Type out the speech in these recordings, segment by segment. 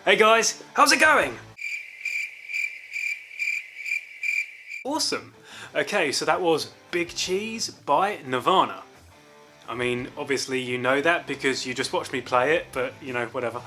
Hey guys, how's it going? Awesome. Okay, so that was Big Cheese by Nirvana. I mean, obviously you know that because you just watched me play it, but you know, whatever.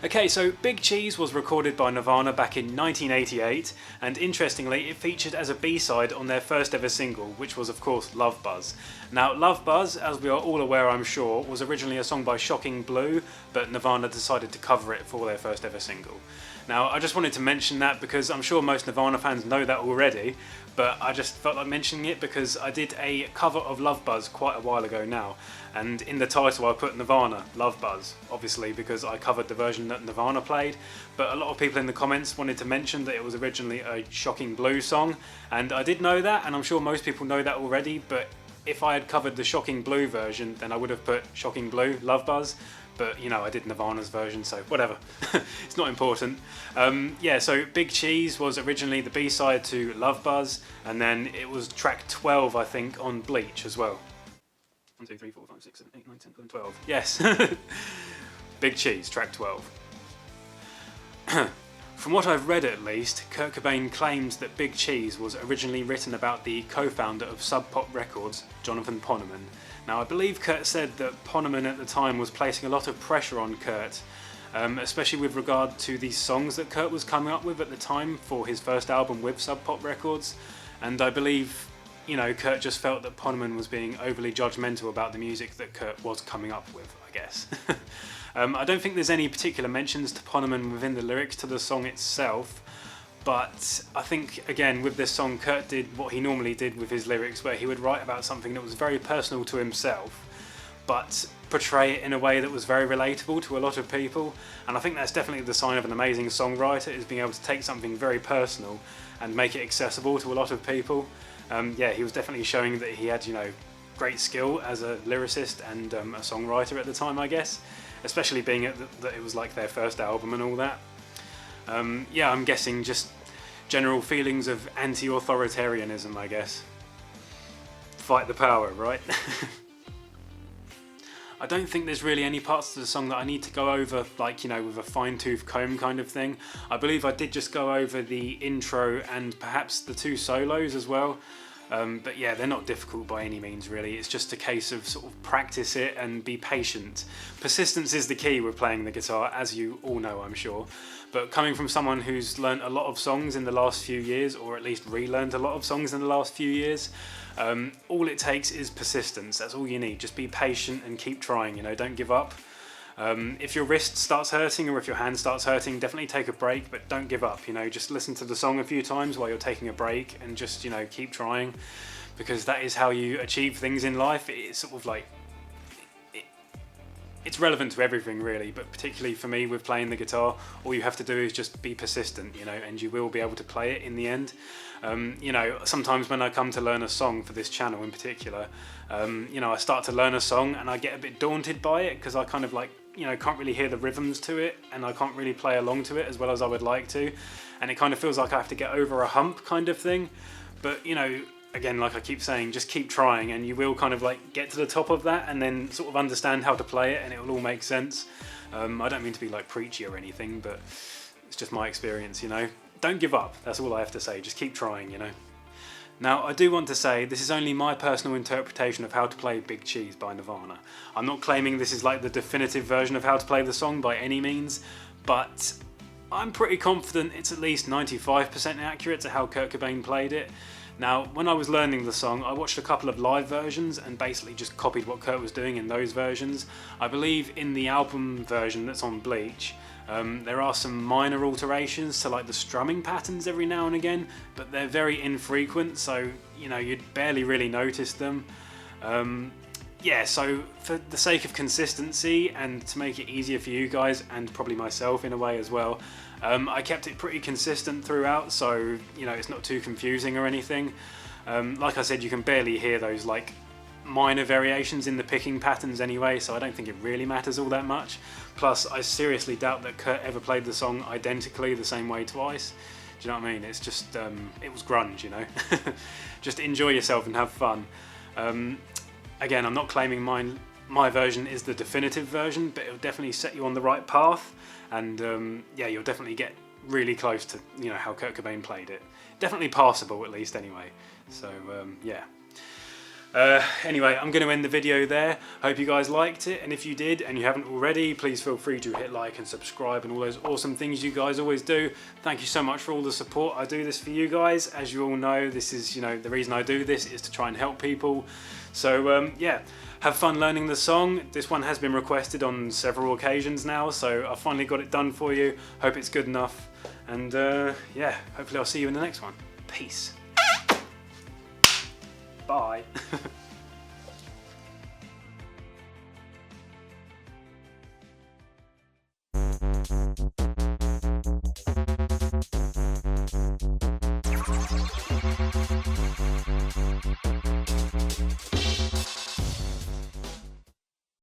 Okay, so Big Cheese was recorded by Nirvana back in 1988, and interestingly, it featured as a B-side on their first ever single, which was of course Love Buzz. Now, Love Buzz, as we are all aware I'm sure, was originally a song by Shocking Blue, but Nirvana decided to cover it for their first ever single. Now, I just wanted to mention that because I'm sure most Nirvana fans know that already, but I just felt like mentioning it because I did a cover of Love Buzz quite a while ago now, and in the title I put Nirvana, Love Buzz, obviously because I covered the version that Nirvana played, but a lot of people in the comments wanted to mention that it was originally a Shocking Blue song, and I did know that, and I'm sure most people know that already, but if I had covered the Shocking Blue version, then I would have put Shocking Blue, Love Buzz, but you know, I did Nirvana's version, so whatever. It's not important. Yeah, so Big Cheese was originally the B-side to Love Buzz, and then it was track 12, I think, on Bleach as well. 1, 2, 3, 4, 5, 6, 7, 8, 9, 10, 11, 12. Yes. Big Cheese, track 12. From what I've read at least, Kurt Cobain claims that Big Cheese was originally written about the co-founder of Sub Pop Records, Jonathan Poneman. Now, I believe Kurt said that Poneman at the time was placing a lot of pressure on Kurt, especially with regard to these songs that Kurt was coming up with at the time for his first album with Sub Pop Records, and I believe, you know, Kurt just felt that Poneman was being overly judgmental about the music that Kurt was coming up with, I guess. I don't think there's any particular mentions to Poneman within the lyrics to the song itself, but I think, again, with this song, Kurt did what he normally did with his lyrics, where he would write about something that was very personal to himself, but portray it in a way that was very relatable to a lot of people, and I think that's definitely the sign of an amazing songwriter, is being able to take something very personal and make it accessible to a lot of people. Yeah, he was definitely showing that he had, you know, great skill as a lyricist and a songwriter at the time, I guess, especially being that it was like their first album and all that. Yeah, I'm guessing just general feelings of anti-authoritarianism, I guess. Fight the power, right? I don't think there's really any parts of the song that I need to go over, like, you know, with a fine-tooth comb kind of thing. I believe I did just go over the intro and perhaps the two solos as well. But yeah, they're not difficult by any means, really. It's just a case of sort of practice it and be patient. Persistence is the key with playing the guitar, as you all know, I'm sure. But coming from someone who's learnt a lot of songs in the last few years, or at least relearned a lot of songs in the last few years, all it takes is persistence. That's all you need. Just be patient and keep trying, you know, don't give up. If your wrist starts hurting or if your hand starts hurting, definitely take a break, but don't give up, you know, just listen to the song a few times while you're taking a break and just, you know, keep trying, because that is how you achieve things in life. It's sort of like, it's relevant to everything really, but particularly for me with playing the guitar, all you have to do is just be persistent, you know, and you will be able to play it in the end. You know, sometimes when I come to learn a song for this channel in particular, you know, I start to learn a song and I get a bit daunted by it because I kind of like, you know, can't really hear the rhythms to it and I can't really play along to it as well as I would like to, and it kind of feels like I have to get over a hump kind of thing. But, you know, again, like I keep saying, just keep trying and you will kind of like get to the top of that and then sort of understand how to play it and it will all make sense. I don't mean to be like preachy or anything, but it's just my experience, you know. Don't give up, that's all I have to say, just keep trying, you know. Now, I do want to say this is only my personal interpretation of how to play Big Cheese by Nirvana. I'm not claiming this is like the definitive version of how to play the song by any means, but I'm pretty confident it's at least 95% accurate to how Kurt Cobain played it. Now, when I was learning the song, I watched a couple of live versions and basically just copied what Kurt was doing in those versions. I believe in the album version that's on Bleach, there are some minor alterations to like the strumming patterns every now and again, but they're very infrequent, so you know, you'd barely really notice them. Yeah, so for the sake of consistency and to make it easier for you guys and probably myself in a way as well, I kept it pretty consistent throughout, so you know, it's not too confusing or anything. Like I said, you can barely hear those like minor variations in the picking patterns anyway, so I don't think it really matters all that much. Plus, I seriously doubt that Kurt ever played the song identically the same way twice. Do you know what I mean? It's just, it was grunge, you know. Just enjoy yourself and have fun. Again, I'm not claiming mine my version is the definitive version, but it'll definitely set you on the right path, and yeah, you'll definitely get really close to, you know, how Kurt Cobain played it. Definitely passable, at least, anyway. So yeah. Anyway, I'm going to end the video there. Hope you guys liked it, and if you did and you haven't already, please feel free to hit like and subscribe and all those awesome things you guys always do. Thank you so much for all the support. I do this for you guys. As you all know, this is, you know, the reason I do this is to try and help people. So yeah, have fun learning the song. This one has been requested on several occasions now, so I finally got it done for you. Hope it's good enough, and yeah, hopefully I'll see you in the next one. Peace. Bye.